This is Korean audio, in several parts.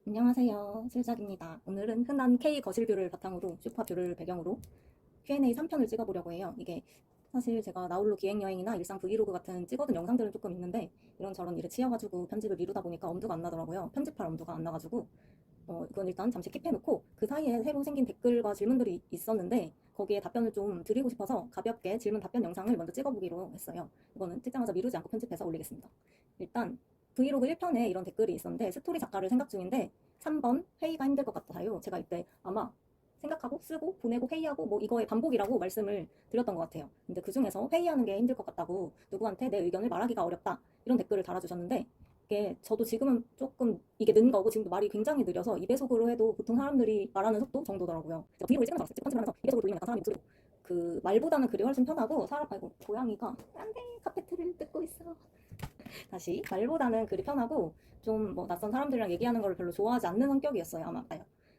안녕하세요. 슬작입니다. 오늘은 흔한 K 거실뷰를 바탕으로 슈퍼뷰를 배경으로 Q&A 3편을 찍어보려고 해요. 이게 사실 제가 나홀로 기획여행이나 일상 브이로그 같은 찍어둔 영상들은 조금 있는데 이런저런 일에 치여가지고 편집을 미루다 보니까 엄두가 안 나더라고요. 편집할 엄두가 안 나가지고 이건 일단 잠시 킵해놓고 그 사이에 새로 생긴 댓글과 질문들이 있었는데 거기에 답변을 좀 드리고 싶어서 가볍게 질문 답변 영상을 먼저 찍어보기로 했어요. 이거는 찍자마자 미루지 않고 편집해서 올리겠습니다. 일단 브이로그 1편에 이런 댓글이 있었는데 스토리 작가를 생각 중인데 3번 회의가 힘들 것 같아요. 제가 이때 아마 생각하고 쓰고 보내고 회의하고 뭐 이거의 반복이라고 말씀을 드렸던 것 같아요. 근데 그 중에서 회의하는 게 힘들 것 같다고 누구한테 내 의견을 말하기가 어렵다 이런 댓글을 달아주셨는데 이게 저도 지금은 조금 이게 는 거고 지금도 말이 굉장히 느려서 2배속으로 해도 보통 사람들이 말하는 속도 정도더라고요. 제가 브이로그 찍은 거 찍고 편집을 하면서 2배속으로 돌리면 약간 사람이 목소리고 그 말보다는 글이 훨씬 편하고 사람 아이고 고양이가 안돼 카페트를 뜯고 있어. 다시 말보다는 글이 편하고 좀 뭐 낯선 사람들이랑 얘기하는 걸 별로 좋아하지 않는 성격이었어요 아마.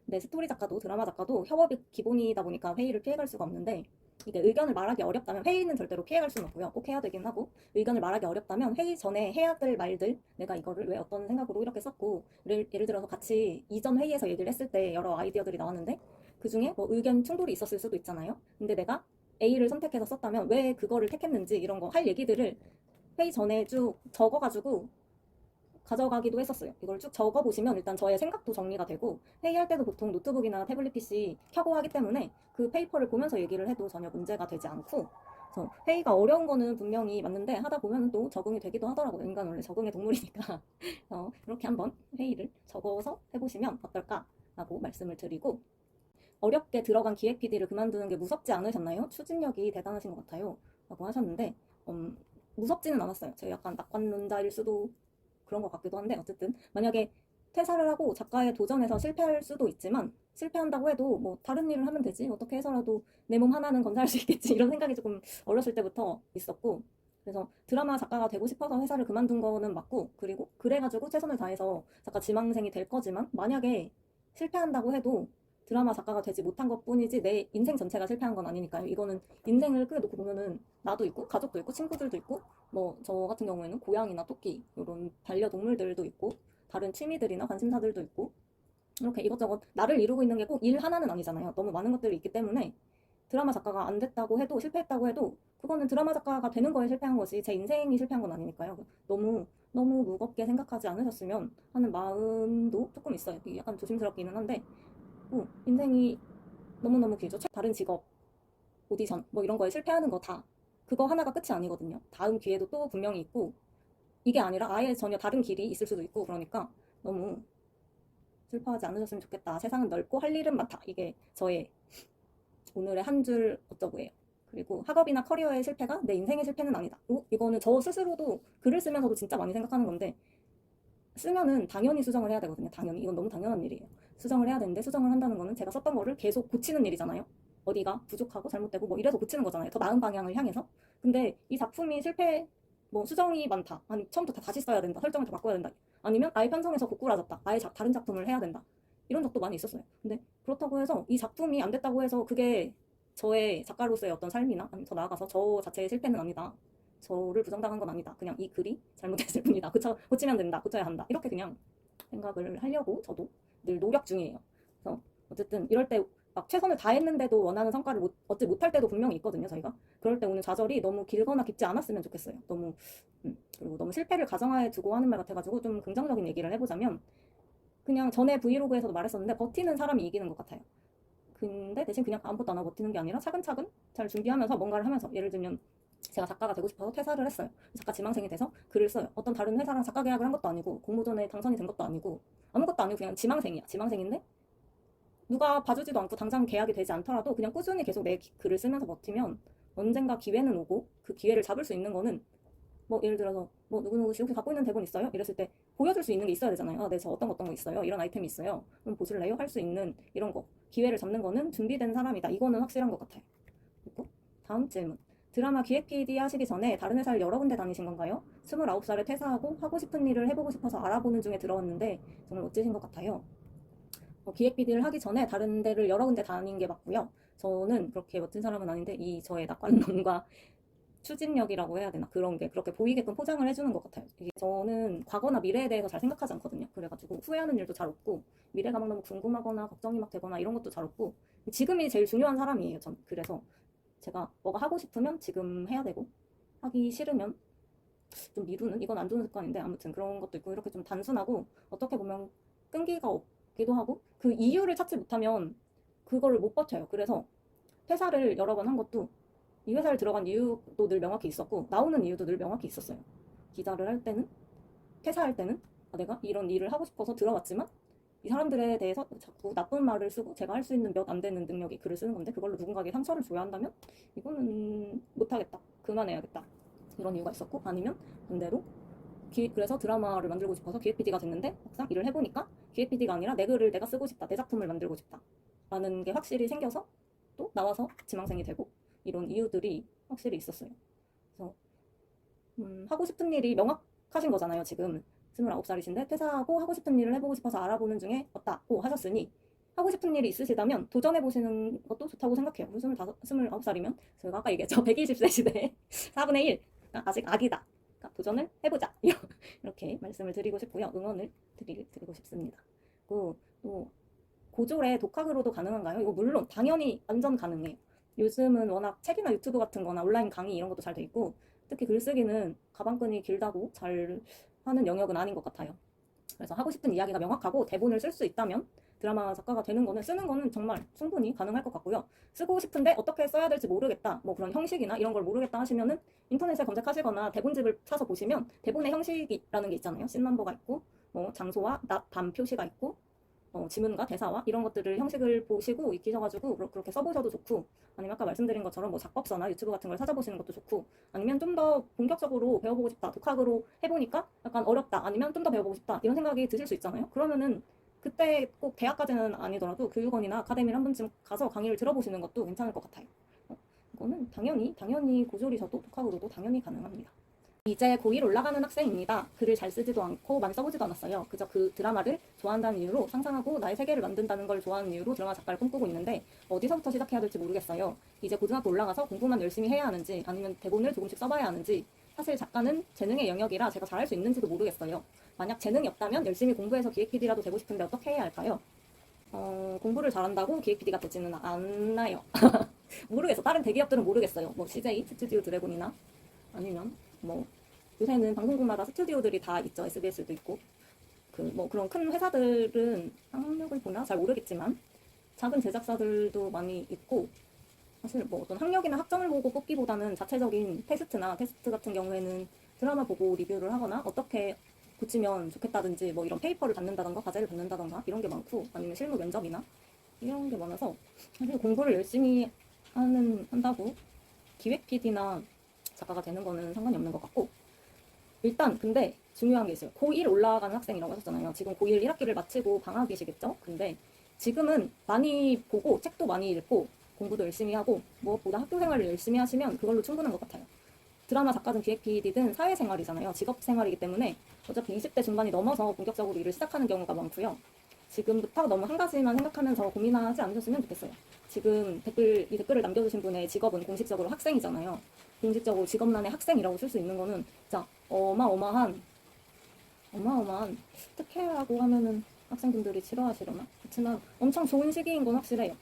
근데 스토리 작가도 드라마 작가도 협업이 기본이다 보니까 회의를 피해갈 수가 없는데 이게 의견을 말하기 어렵다면 회의는 절대로 피해갈 수는 없고요. 꼭 해야 되긴 하고 의견을 말하기 어렵다면 회의 전에 해야 될 말들 내가 이거를 왜 어떤 생각으로 이렇게 썼고 예를 들어서 같이 이전 회의에서 얘기를 했을 때 여러 아이디어들이 나왔는데 그중에 뭐 의견 충돌이 있었을 수도 있잖아요. 근데 내가 A를 선택해서 썼다면 왜 그거를 택했는지 이런 거 할 얘기들을 회의 전에 쭉 적어가지고 가져가기도 했었어요. 이걸 쭉 적어보시면 일단 저의 생각도 정리가 되고 회의할 때도 보통 노트북이나 태블릿 PC 켜고 하기 때문에 그 페이퍼를 보면서 얘기를 해도 전혀 문제가 되지 않고 그래서 회의가 어려운 거는 분명히 맞는데 하다 보면 또 적응이 되기도 하더라고요. 인간 원래 적응의 동물이니까 이렇게 한번 회의를 적어서 해보시면 어떨까라고 말씀을 드리고 어렵게 들어간 기획 PD를 그만두는 게 무섭지 않으셨나요? 추진력이 대단하신 것 같아요. 라고 하셨는데 무섭지는 않았어요. 제가 약간 낙관론자일 수도 그런 것 같기도 한데 어쨌든 만약에 퇴사를 하고 작가에 도전해서 실패할 수도 있지만 실패한다고 해도 뭐 다른 일을 하면 되지 어떻게 해서라도 내 몸 하나는 건사할 수 있겠지 이런 생각이 조금 어렸을 때부터 있었고 그래서 드라마 작가가 되고 싶어서 회사를 그만둔 거는 맞고 그리고 그래가지고 최선을 다해서 작가 지망생이 될 거지만 만약에 실패한다고 해도 드라마 작가가 되지 못한 것뿐이지 내 인생 전체가 실패한 건 아니니까요. 이거는 인생을 크게 놓고 보면은 나도 있고 가족도 있고 친구들도 있고 뭐 저 같은 경우에는 고양이나 토끼 이런 반려동물들도 있고 다른 취미들이나 관심사들도 있고 이렇게 이것저것 나를 이루고 있는 게 꼭 일 하나는 아니잖아요. 너무 많은 것들이 있기 때문에 드라마 작가가 안 됐다고 해도 실패했다고 해도 그거는 드라마 작가가 되는 거에 실패한 거지 제 인생이 실패한 건 아니니까요. 너무 무겁게 생각하지 않으셨으면 하는 마음도 조금 있어요. 약간 조심스럽기는 한데 인생이 너무너무 길죠. 다른 직업, 오디션 뭐 이런 거에 실패하는 거 다 그거 하나가 끝이 아니거든요. 다음 기회도 또 분명히 있고 이게 아니라 아예 전혀 다른 길이 있을 수도 있고 그러니까 너무 슬퍼하지 않으셨으면 좋겠다. 세상은 넓고 할 일은 많다. 이게 저의 오늘의 한 줄 어쩌고예요. 그리고 학업이나 커리어의 실패가 내 인생의 실패는 아니다. 이거는 저 스스로도 글을 쓰면서도 진짜 많이 생각하는 건데 쓰면은 당연히 수정을 해야 되거든요. 당연히. 이건 너무 당연한 일이에요. 수정을 해야 되는데 수정을 한다는 거는 제가 썼던 거를 계속 고치는 일이잖아요. 어디가 부족하고 잘못되고 뭐 이래서 고치는 거잖아요. 더 나은 방향을 향해서. 근데 이 작품이 실패, 뭐 수정이 많다. 아니 처음부터 다시 써야 된다. 설정을 다 바꿔야 된다. 아니면 아예 편성해서 고꾸라졌다. 아예 다른 작품을 해야 된다. 이런 적도 많이 있었어요. 근데 그렇다고 해서 이 작품이 안 됐다고 해서 그게 저의 작가로서의 어떤 삶이나 아니면 더 나아가서 저 자체의 실패는 아니다. 저를 부정당한 건 아니다. 그냥 이 글이 잘못됐을 뿐이다. 고치면 된다. 고쳐야 한다. 이렇게 그냥 생각을 하려고 저도 늘 노력 중이에요. 그래서 어쨌든 이럴 때 막 최선을 다했는데도 원하는 성과를 얻지 못할 때도 분명히 있거든요. 저희가 그럴 때 오늘 좌절이 너무 길거나 깊지 않았으면 좋겠어요. 그리고 너무 실패를 가정하에 두고 하는 말 같아가지고 좀 긍정적인 얘기를 해보자면 그냥 전에 브이로그에서도 말했었는데 버티는 사람이 이기는 것 같아요. 근데 대신 그냥 아무것도 안 하고 버티는 게 아니라 차근차근 잘 준비하면서 뭔가를 하면서 예를 들면 제가 작가가 되고 싶어서 퇴사를 했어요. 작가 지망생이 돼서 글을 써요. 어떤 다른 회사랑 작가 계약을 한 것도 아니고 공모전에 당선이 된 것도 아니고 아무것도 아니고 그냥 지망생이야. 지망생인데 누가 봐주지도 않고 당장 계약이 되지 않더라도 그냥 꾸준히 계속 내 글을 쓰면서 버티면 언젠가 기회는 오고 그 기회를 잡을 수 있는 거는 뭐 예를 들어서 뭐 누구누구 씨 혹시 갖고 있는 대본 있어요? 이랬을 때 보여줄 수 있는 게 있어야 되잖아요. 아, 네, 저 어떤 거 있어요. 이런 아이템이 있어요. 그럼 보실래요? 할 수 있는 이런 거 기회를 잡는 거는 준비된 사람이다. 이거는 확실한 것 같아요. 그리고 다음 질문. 드라마 기획 PD 하시기 전에 다른 회사를 여러 군데 다니신 건가요? 29살에 퇴사하고 하고 싶은 일을 해보고 싶어서 알아보는 중에 들어왔는데 정말 멋지신 것 같아요. 기획 PD를 하기 전에 다른 데를 여러 군데 다닌 게 맞고요. 저는 그렇게 멋진 사람은 아닌데 이 저의 낙관론과 추진력이라고 해야 되나? 그런 게 그렇게 보이게끔 포장을 해주는 것 같아요. 이게 저는 과거나 미래에 대해서 잘 생각하지 않거든요. 그래가지고 후회하는 일도 잘 없고 미래가 막 너무 궁금하거나 걱정이 막 되거나 이런 것도 잘 없고 지금이 제일 중요한 사람이에요. 전 그래서 제가 뭐가 하고 싶으면 지금 해야 되고 하기 싫으면 좀 미루는, 이건 안 좋은 습관인데 아무튼 그런 것도 있고 이렇게 좀 단순하고 어떻게 보면 끈기가 없기도 하고 그 이유를 찾지 못하면 그거를 못 버텨요. 그래서 퇴사를 여러 번 한 것도 이 회사를 들어간 이유도 늘 명확히 있었고 나오는 이유도 늘 명확히 있었어요. 기자를 할 때는, 퇴사할 때는 내가 이런 일을 하고 싶어서 들어왔지만 이 사람들에 대해서 자꾸 나쁜 말을 쓰고 제가 할 수 있는 몇 안 되는 능력이 글을 쓰는 건데 그걸로 누군가에게 상처를 줘야 한다면 이거는 못하겠다. 그만해야겠다. 이런 이유가 있었고 아니면 반대로 그래서 드라마를 만들고 싶어서 기획 PD가 됐는데 막상 일을 해보니까 기획 PD가 아니라 내 글을 내가 쓰고 싶다. 내 작품을 만들고 싶다. 라는 게 확실히 생겨서 또 나와서 지망생이 되고 이런 이유들이 확실히 있었어요. 그래서 하고 싶은 일이 명확하신 거잖아요. 지금 29살이신데 퇴사하고 하고 싶은 일을 해보고 싶어서 알아보는 중에 없다고 하셨으니 하고 싶은 일이 있으시다면 도전해보시는 것도 좋다고 생각해요. 29살이면 저희가 아까 얘기했죠. 120세 시대에 4분의 1. 아직 아기다. 그러니까 도전을 해보자. 이렇게 말씀을 드리고 싶고요. 응원을 드리고 싶습니다. 그리고 또 고졸의 독학으로도 가능한가요? 이거 물론 당연히 완전 가능해요. 요즘은 워낙 책이나 유튜브 같은 거나 온라인 강의 이런 것도 잘 돼 있고 특히 글쓰기는 가방끈이 길다고 잘 하는 영역은 아닌 것 같아요. 그래서 하고 싶은 이야기가 명확하고 대본을 쓸 수 있다면 드라마 작가가 되는 거는 쓰는 거는 정말 충분히 가능할 것 같고요. 쓰고 싶은데 어떻게 써야 될지 모르겠다. 뭐 그런 형식이나 이런 걸 모르겠다 하시면은 인터넷에 검색하시거나 대본집을 사서 보시면 대본의 형식이라는 게 있잖아요. 씬넘버가 있고 뭐 장소와 낮, 밤 표시가 있고 지문과 대사와 이런 것들을 형식을 보시고 익히셔가지고 그렇게 써보셔도 좋고 아니면 아까 말씀드린 것처럼 뭐 작법서나 유튜브 같은 걸 찾아보시는 것도 좋고 아니면 좀 더 본격적으로 배워보고 싶다 독학으로 해보니까 약간 어렵다 아니면 좀 더 배워보고 싶다 이런 생각이 드실 수 있잖아요. 그러면은 그때 꼭 대학까지는 아니더라도 교육원이나 아카데미를 한 번쯤 가서 강의를 들어보시는 것도 괜찮을 것 같아요. 이거는 당연히 고졸이셔도 독학으로도 당연히 가능합니다. 이제 고1 올라가는 학생입니다. 글을 잘 쓰지도 않고 많이 써보지도 않았어요. 그저 그 드라마를 좋아한다는 이유로 상상하고 나의 세계를 만든다는 걸 좋아하는 이유로 드라마 작가를 꿈꾸고 있는데 어디서부터 시작해야 될지 모르겠어요. 이제 고등학교 올라가서 공부만 열심히 해야 하는지 아니면 대본을 조금씩 써봐야 하는지 사실 작가는 재능의 영역이라 제가 잘할 수 있는지도 모르겠어요. 만약 재능이 없다면 열심히 공부해서 기획 PD라도 되고 싶은데 어떻게 해야 할까요? 공부를 잘한다고 기획 PD가 되지는 않나요? 모르겠어. 다른 대기업들은 모르겠어요. 뭐 CJ, 스튜디오 드래곤이나 아니면 뭐 요새는 방송국마다 스튜디오들이 다 있죠. SBS도 있고 뭐 그런 큰 회사들은 학력을 보나 잘 모르겠지만 작은 제작사들도 많이 있고 사실 뭐 어떤 학력이나 학점을 보고 뽑기보다는 자체적인 테스트 같은 경우에는 드라마 보고 리뷰를 하거나 어떻게 고치면 좋겠다든지 뭐 이런 페이퍼를 받는다던가 과제를 받는다던가 이런 게 많고 아니면 실무 면접이나 이런 게 많아서 사실 공부를 열심히 한다고 기획 PD나 작가가 되는 거는 상관이 없는 것 같고 일단 근데 중요한 게 있어요. 고1 올라가는 학생이라고 하셨잖아요. 지금 고1 1학기를 마치고 방학이시겠죠? 근데 지금은 많이 보고 책도 많이 읽고 공부도 열심히 하고 무엇보다 학교 생활을 열심히 하시면 그걸로 충분한 것 같아요. 드라마 작가든 기획 PD든 사회생활이잖아요. 직업생활이기 때문에 어차피 20대 중반이 넘어서 본격적으로 일을 시작하는 경우가 많고요. 지금부터 너무 한 가지만 생각하면서 고민하지 않으셨으면 좋겠어요. 지금 이 댓글을 남겨주신 분의 직업은 공식적으로 학생이잖아요. 공식적으로 직업란에 학생이라고 쓸 수 있는 거는 진짜 어마어마한 특혜라고 하면은 학생분들이 싫어하시려나? 그렇지만 엄청 좋은 시기인 건 확실해요.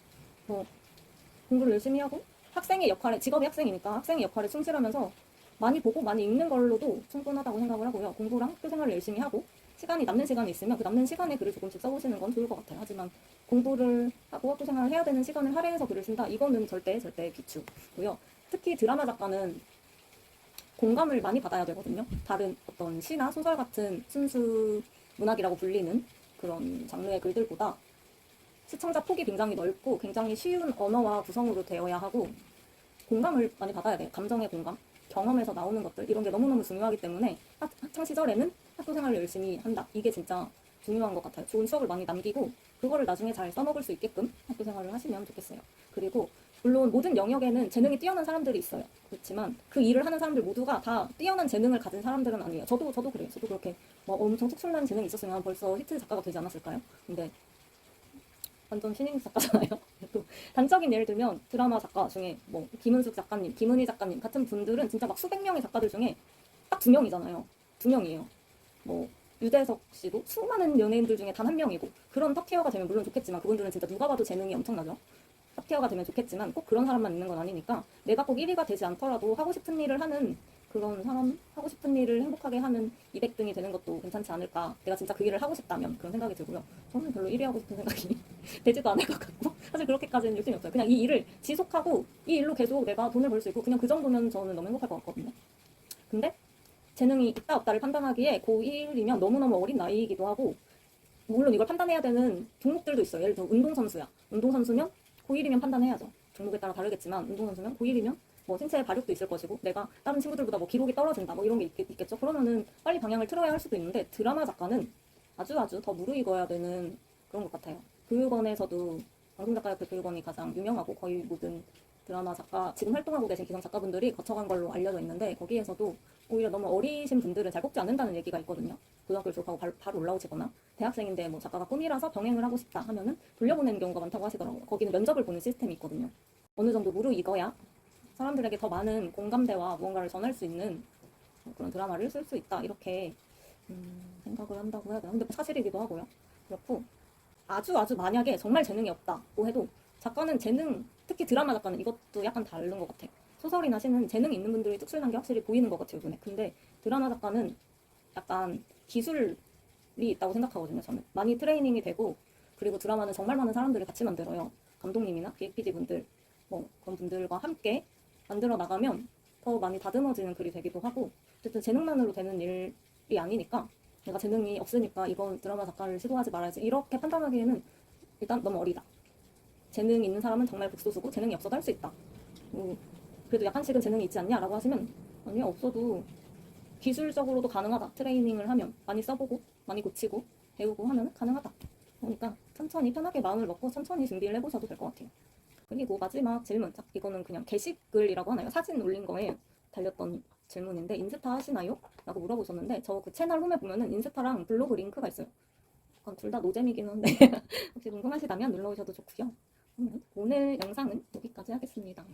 공부를 열심히 하고 학생의 역할에, 직업이 학생이니까 학생의 역할에 충실하면서 많이 보고 많이 읽는 걸로도 충분하다고 생각을 하고요. 공부랑 학교 생활을 열심히 하고 남는 시간이 있으면 그 남는 시간에 글을 조금씩 써보시는 건 좋을 것 같아요. 하지만 공부를 하고 학교 생활을 해야 되는 시간을 할애해서 글을 쓴다? 이거는 절대 비추고요. 특히 드라마 작가는 공감을 많이 받아야 되거든요. 다른 어떤 시나 소설 같은 순수 문학이라고 불리는 그런 장르의 글들보다 시청자 폭이 굉장히 넓고 굉장히 쉬운 언어와 구성으로 되어야 하고 공감을 많이 받아야 돼요. 감정의 공감, 경험에서 나오는 것들 이런 게 너무너무 중요하기 때문에 학창 시절에는 학교 생활을 열심히 한다. 이게 진짜 중요한 것 같아요. 좋은 추억을 많이 남기고 그거를 나중에 잘 써먹을 수 있게끔 학교 생활을 하시면 좋겠어요. 그리고 물론 모든 영역에는 재능이 뛰어난 사람들이 있어요. 그렇지만 그 일을 하는 사람들 모두가 다 뛰어난 재능을 가진 사람들은 아니에요. 저도 그래요. 저도 그렇게 뭐 엄청 특출난 재능이 있었으면 벌써 히트 작가가 되지 않았을까요? 근데 완전 신인 작가잖아요. 또 단적인 예를 들면 드라마 작가 중에 뭐 김은숙 작가님, 김은희 작가님 같은 분들은 진짜 막 수백 명의 작가들 중에 딱 두 명이잖아요. 두 명이에요. 뭐 유재석 씨도 수많은 연예인들 중에 단 한 명이고 그런 탑티어가 되면 물론 좋겠지만 그분들은 진짜 누가 봐도 재능이 엄청나죠. 탑티어가 되면 좋겠지만 꼭 그런 사람만 있는 건 아니니까 내가 꼭 1위가 되지 않더라도 하고 싶은 일을 하는 그런 사람, 하고 싶은 일을 행복하게 하는 200등이 되는 것도 괜찮지 않을까. 내가 진짜 그 일을 하고 싶다면 그런 생각이 들고요. 저는 별로 1위 하고 싶은 생각이 되지도 않을 것 같고 사실 그렇게까지는 욕심이 없어요. 그냥 이 일을 지속하고 이 일로 계속 내가 돈을 벌 수 있고 그냥 그 정도면 저는 너무 행복할 것 같거든요. 근데 재능이 있다 없다를 판단하기에 고1이면 너무너무 어린 나이이기도 하고 물론 이걸 판단해야 되는 종목들도 있어요. 예를 들어 운동선수야. 운동선수면 고1이면 판단해야죠. 종목에 따라 다르겠지만 운동선수면 고1이면 뭐 신체 발육도 있을 것이고 내가 다른 친구들보다 뭐 기록이 떨어진다 뭐 이런 게 있겠죠. 그러면은 빨리 방향을 틀어야 할 수도 있는데 드라마 작가는 아주 더 무르익어야 되는 그런 것 같아요. 교육원에서도 방송작가협회 교육원이 가장 유명하고 거의 모든 드라마 작가 지금 활동하고 계신 기성 작가분들이 거쳐간 걸로 알려져 있는데 거기에서도 오히려 너무 어리신 분들은 잘 뽑지 않는다는 얘기가 있거든요. 고등학교를 졸업하고 바로 올라오시거나 대학생인데 뭐 작가가 꿈이라서 병행을 하고 싶다 하면은 돌려보내는 경우가 많다고 하시더라고요. 거기는 면접을 보는 시스템이 있거든요. 어느 정도 무르익어야 사람들에게 더 많은 공감대와 무언가를 전할 수 있는 그런 드라마를 쓸 수 있다 이렇게 생각을 한다고 해야 되나? 근데 사실이기도 하고요. 그렇고 아주 만약에 정말 재능이 없다고 해도 작가는 재능, 특히 드라마 작가는 이것도 약간 다른 것 같아. 소설이나 시는 재능이 있는 분들이 특출난 게 확실히 보이는 것 같아요, 눈에. 근데 드라마 작가는 약간 기술이 있다고 생각하거든요, 저는. 많이 트레이닝이 되고, 그리고 드라마는 정말 많은 사람들을 같이 만들어요. 감독님이나 기획 PD 분들, 뭐 그런 분들과 함께 만들어 나가면 더 많이 다듬어지는 글이 되기도 하고, 어쨌든 재능만으로 되는 일이 아니니까 내가 재능이 없으니까 이번 드라마 작가를 시도하지 말아야지. 이렇게 판단하기에는 일단 너무 어리다. 재능 있는 사람은 정말 극소수고 재능이 없어도 할 수 있다. 그래도 약간씩은 재능이 있지 않냐라고 하시면 아니요, 없어도 기술적으로도 가능하다. 트레이닝을 하면 많이 써보고 많이 고치고 배우고 하면 가능하다. 그러니까 천천히 편하게 마음을 먹고 천천히 준비를 해보셔도 될 것 같아요. 그리고 마지막 질문. 이거는 그냥 게시글이라고 하나요? 사진 올린 거에 달렸던 질문인데 인스타 하시나요? 라고 물어보셨는데 저 그 채널 홈에 보면은 인스타랑 블로그 링크가 있어요. 둘 다 노잼이긴 한데 혹시 궁금하시다면 눌러오셔도 좋고요. 그러면 오늘 영상은 여기까지 하겠습니다.